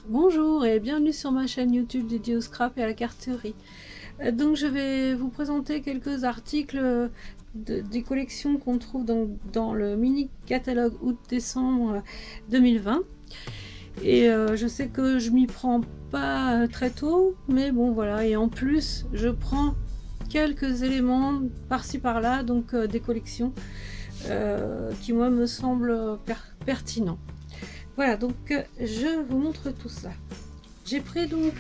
Bonjour et bienvenue sur ma chaîne YouTube dédiée au scrap et à la carterie. Donc je vais vous présenter quelques articles des collections qu'on trouve dans le mini catalogue août-décembre 2020. Et je sais que je m'y prends pas très tôt, mais bon voilà, et en plus je prends quelques éléments par-ci par-là, donc des collections qui moi me semblent pertinents. Voilà, donc je vous montre tout ça. J'ai pris donc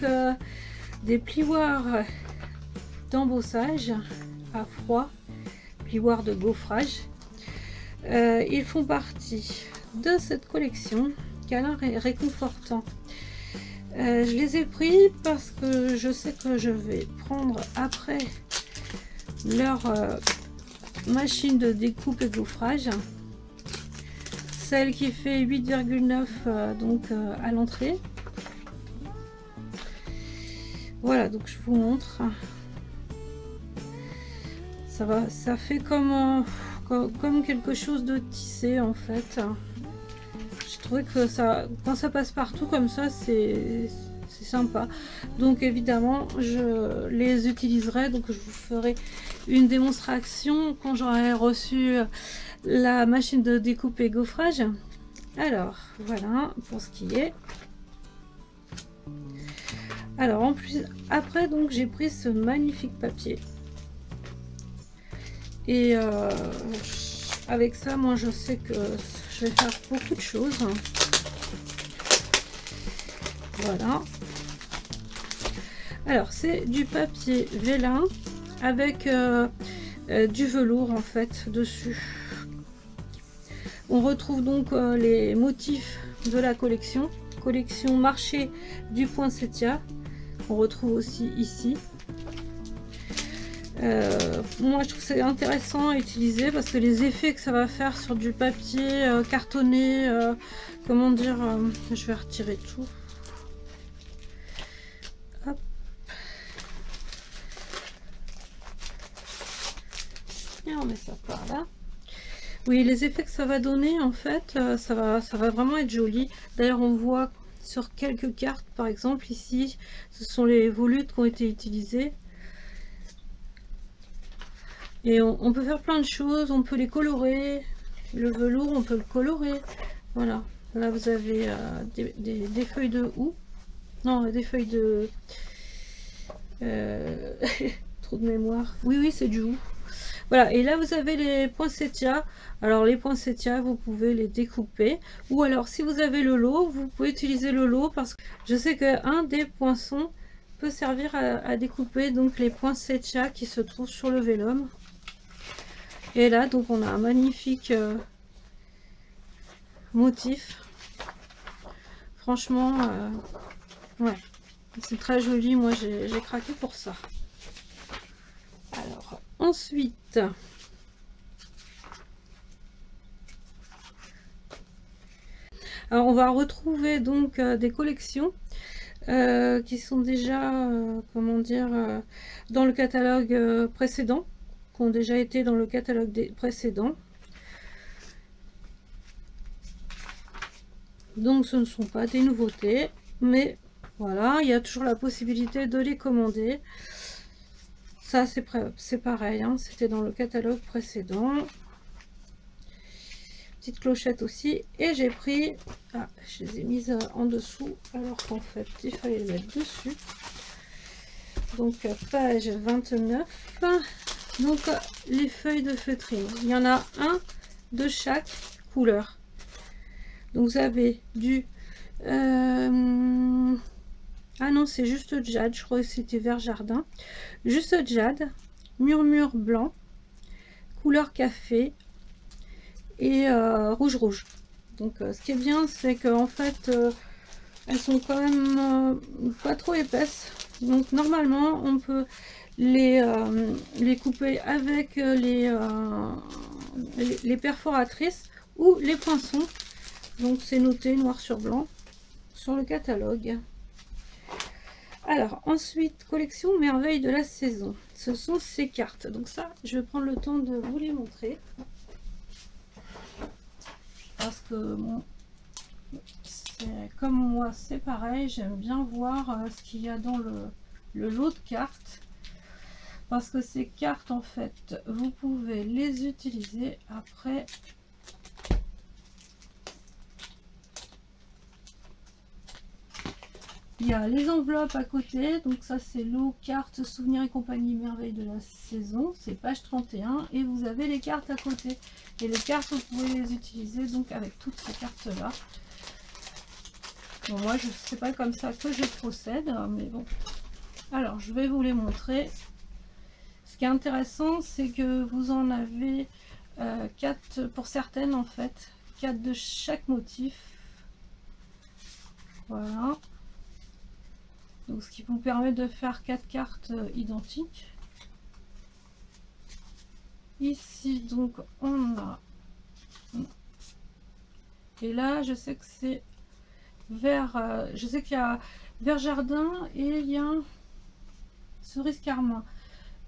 des plioirs d'embossage à froid, plioirs de gaufrage. Ils font partie de cette collection qui a l'air réconfortant. Je les ai pris parce que je sais que je vais prendre après leur machine de découpe et gaufrage, celle qui fait 8,9 donc à l'entrée. Voilà, donc je vous montre. Ça fait comme quelque chose de tissé en fait. Je trouvais que quand ça passe partout comme ça, c'est sympa. Donc évidemment, je les utiliserai. Donc je vous ferai une démonstration quand j'aurai reçu la machine de découpe et gaufrage. Alors voilà pour ce qui est. Alors en plus, après donc j'ai pris ce magnifique papier. Et avec ça, moi je sais que je vais faire beaucoup de choses. Voilà. Alors c'est du papier vélin avec du velours en fait dessus. On retrouve donc les motifs de la collection marché du Poinsettia. On retrouve aussi ici. Moi je trouve que c'est intéressant à utiliser parce que les effets que ça va faire sur du papier cartonné, comment dire, je vais retirer tout. Hop. Et on met ça par là. Oui, les effets que ça va donner en fait, ça va vraiment être joli. D'ailleurs on voit sur quelques cartes, par exemple ici, ce sont les volutes qui ont été utilisées. Et on peut faire plein de choses, on peut les colorer, le velours on peut le colorer. Voilà, là vous avez des feuilles de houx, non des feuilles de trop de mémoire, oui c'est du houx. Voilà, et là vous avez les poinsettias. Alors les poinsettias vous pouvez les découper, ou alors si vous avez le lot vous pouvez utiliser le lot, parce que je sais qu'un des poinçons peut servir à découper donc les poinsettias qui se trouvent sur le vélum. Et là donc on a un magnifique motif, franchement ouais, c'est très joli. Moi j'ai craqué pour ça. Alors ensuite, alors on va retrouver donc des collections qui sont déjà comment dire dans le catalogue précédent, qui ont déjà été dans le catalogue des précédents. Donc ce ne sont pas des nouveautés, mais voilà, il y a toujours la possibilité de les commander. Ça c'est pareil, hein, c'était dans le catalogue précédent. Petite clochette aussi, et j'ai pris, je les ai mises en dessous alors qu'en fait il fallait les mettre dessus. Donc page 29, donc les feuilles de feutrine, il y en a un de chaque couleur. Donc vous avez du ah non, c'est juste jade, je crois que c'était vert jardin, juste jade, murmure blanc, couleur café et rouge. Donc ce qui est bien, c'est que en fait elles sont quand même pas trop épaisses, donc normalement on peut les couper avec les perforatrices ou les poinçons. Donc c'est noté noir sur blanc sur le catalogue. Alors ensuite, collection merveille de la saison, ce sont ces cartes. Donc ça je vais prendre le temps de vous les montrer parce que bon, comme moi, c'est pareil, j'aime bien voir ce qu'il y a dans le lot de cartes. Parce que ces cartes, en fait, vous pouvez les utiliser après. Il y a les enveloppes à côté, donc ça c'est lot, cartes, souvenirs et compagnie, merveille de la saison, c'est page 31, et vous avez les cartes à côté. Et les cartes, vous pouvez les utiliser donc avec toutes ces cartes-là. Bon, moi je sais pas comme ça que je procède, mais bon. Alors je vais vous les montrer. Ce qui est intéressant, c'est que vous en avez 4 pour certaines en fait, 4 de chaque motif. Voilà. Donc, ce qui vous permet de faire 4 cartes identiques. Ici, donc, on a... Et là, je sais que c'est vert... je sais qu'il y a vert jardin et il y a cerise carmin.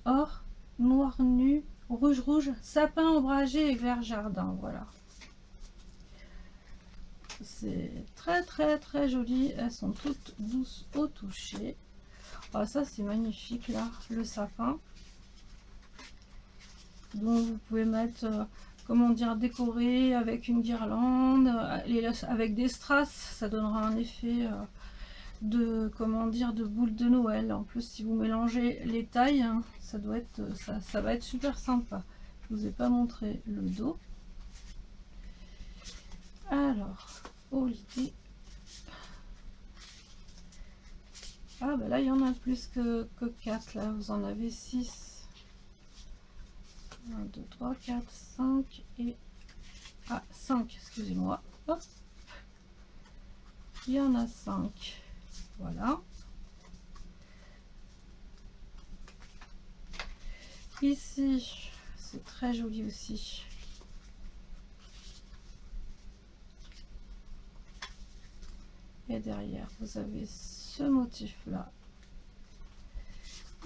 Or, noir nu, rouge rouge, sapin ombragé et vert jardin. Voilà. C'est très joli, elles sont toutes douces au toucher. Ah, ça c'est magnifique là, le sapin. Donc vous pouvez mettre, comment dire, décoré avec une guirlande, avec des strass, ça donnera un effet de, comment dire, de boule de Noël. En plus, si vous mélangez les tailles, hein, ça doit être, ça va être super sympa. Je vous ai pas montré le dos. Alors, l'idée. Ah bah là il y en a plus que 4, là vous en avez 6. 1, 2, 3, 4, 5 et... Ah, 5, excusez-moi. Hop. Il y en a 5. Voilà. Ici, c'est très joli aussi. Et derrière, vous avez ce motif là.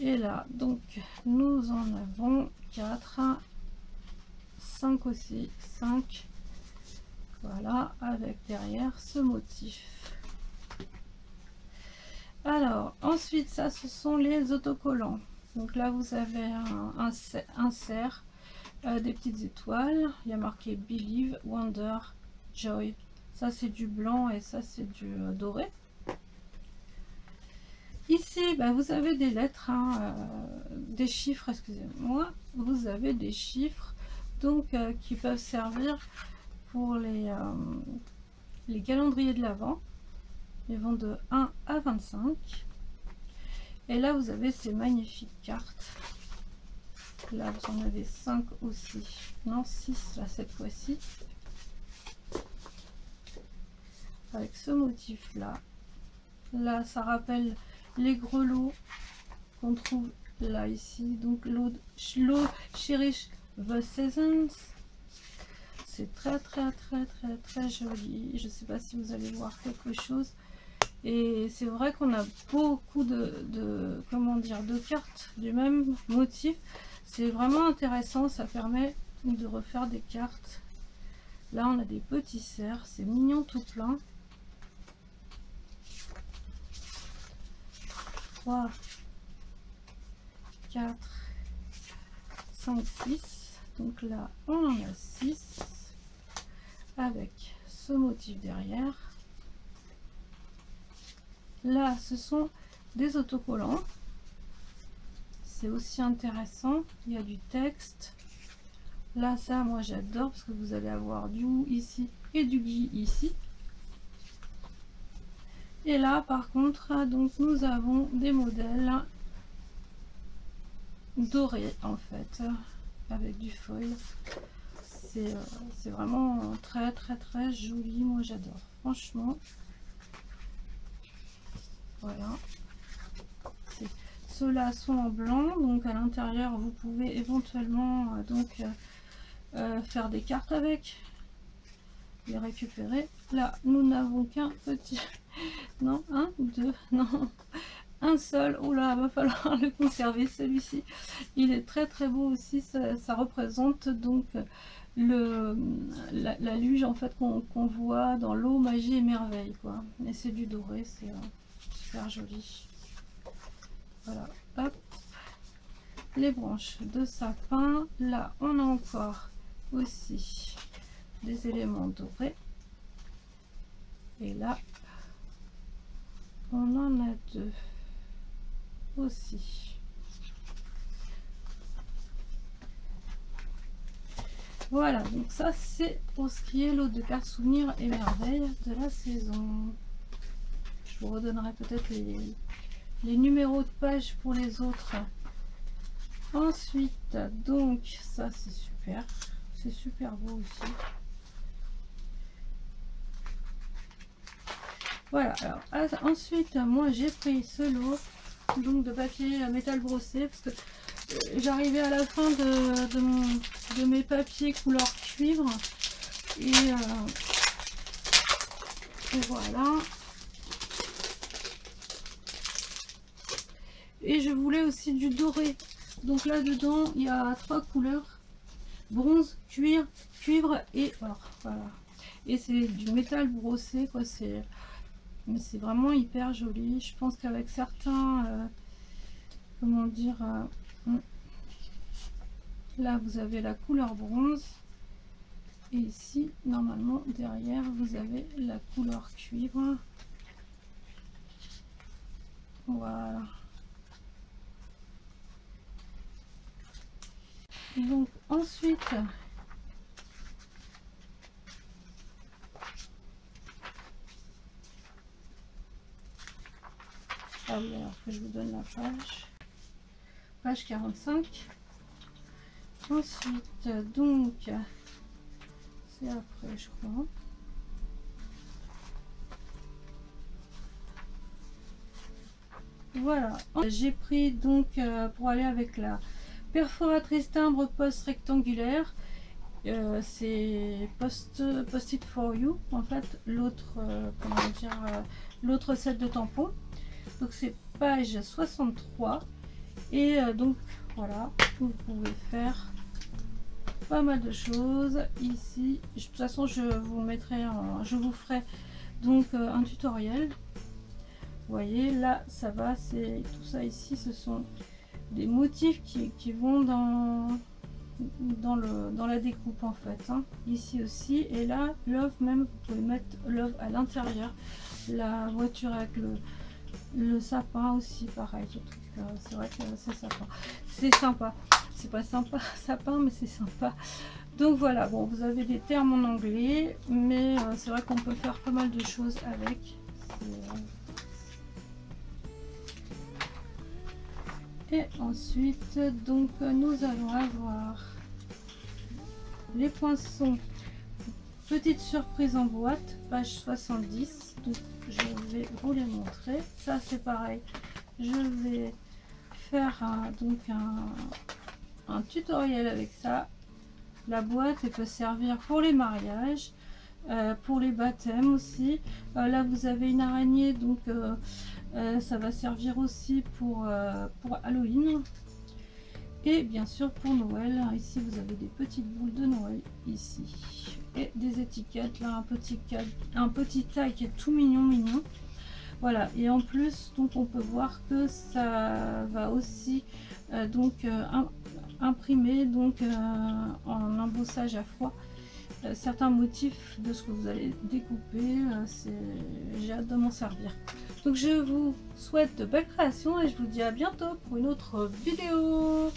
Et là, donc, nous en avons 4, 5 aussi, 5. Voilà, avec derrière ce motif. Alors, ensuite, ça, ce sont les autocollants. Donc là, vous avez un cerf, des petites étoiles. Il y a marqué Believe, Wonder, Joy. Ça c'est du blanc et ça c'est du doré. Ici bah, vous avez des lettres, hein, des chiffres, excusez-moi, vous avez des chiffres donc qui peuvent servir pour les calendriers de l'Avent. Ils vont de 1 à 25. Et là vous avez ces magnifiques cartes. Là vous en avez 5 aussi, non 6 là cette fois-ci. Avec ce motif là ça rappelle les grelots qu'on trouve là ici, donc l'eau Cherish the Seasons. C'est très joli. Je sais pas si vous allez voir quelque chose, et c'est vrai qu'on a beaucoup comment dire, de cartes du même motif. C'est vraiment intéressant, ça permet de refaire des cartes. Là on a des petits cerfs, c'est mignon tout plein. 3, 4, 5, 6. Donc là, on en a 6 avec ce motif derrière. Là, ce sont des autocollants. C'est aussi intéressant. Il y a du texte. Là, ça, moi, j'adore parce que vous allez avoir du ou ici et du gui ici. Et là par contre, donc nous avons des modèles dorés en fait, avec du foil. C'est vraiment très joli, moi j'adore, franchement. Voilà. Ceux-là sont en blanc, donc à l'intérieur vous pouvez éventuellement donc faire des cartes avec, les récupérer. Là nous n'avons qu'un petit... Non, un ou deux, non, un seul. Oh là, va falloir le conserver celui-ci. Il est très beau aussi. Ça représente donc la luge en fait qu'on voit dans l'eau magie et merveille quoi. Et c'est du doré, c'est super joli. Voilà, hop, les branches de sapin. Là on a encore aussi des éléments dorés, et là on en a deux aussi. Voilà, donc ça c'est pour ce qui est l'eau de cartes souvenirs et merveilles de la saison. Je vous redonnerai peut-être les numéros de page pour les autres. Ensuite, donc ça c'est super beau aussi. Voilà, alors ensuite moi j'ai pris ce lot donc de papier métal brossé parce que j'arrivais à la fin de mes papiers couleur cuivre et voilà. Et je voulais aussi du doré. Donc là dedans il y a 3 couleurs: bronze, cuir, cuivre et or. Voilà. Et c'est du métal brossé quoi. Mais c'est vraiment hyper joli. Je pense qu'avec certains comment dire, là vous avez la couleur bronze et ici normalement derrière vous avez la couleur cuivre. Voilà. Donc ensuite ah oui, alors que je vous donne la page 45. Ensuite donc c'est après je crois. Voilà, j'ai pris donc pour aller avec la perforatrice timbre post rectangulaire, c'est Post-it for you en fait, l'autre comment dire, l'autre set de tampons. Donc c'est page 63 et donc voilà, vous pouvez faire pas mal de choses ici. De toute façon je vous ferai donc un tutoriel. Vous voyez là ça va, c'est tout ça ici, ce sont des motifs qui vont dans la découpe en fait, hein. Ici aussi, et là love, même vous pouvez mettre love à l'intérieur, la voiture avec le sapin aussi pareil. C'est vrai que c'est sympa, c'est pas sympa sapin mais c'est sympa. Donc voilà, bon vous avez des termes en anglais mais c'est vrai qu'on peut faire pas mal de choses avec. Et ensuite donc nous allons avoir les poinçons, petite surprise en boîte, page 70. Donc je vais vous les montrer. Ça c'est pareil, je vais faire un tutoriel avec ça. La boîte elle peut servir pour les mariages, pour les baptêmes aussi. Là vous avez une araignée, donc ça va servir aussi pour Halloween et bien sûr pour Noël. Ici vous avez des petites boules de Noël ici et des étiquettes. Là un petit taille qui est tout mignon. Voilà, et en plus donc on peut voir que ça va aussi donc imprimer donc en embossage à froid certains motifs de ce que vous allez découper. J'ai hâte de m'en servir. Donc je vous souhaite de belles créations et je vous dis à bientôt pour une autre vidéo.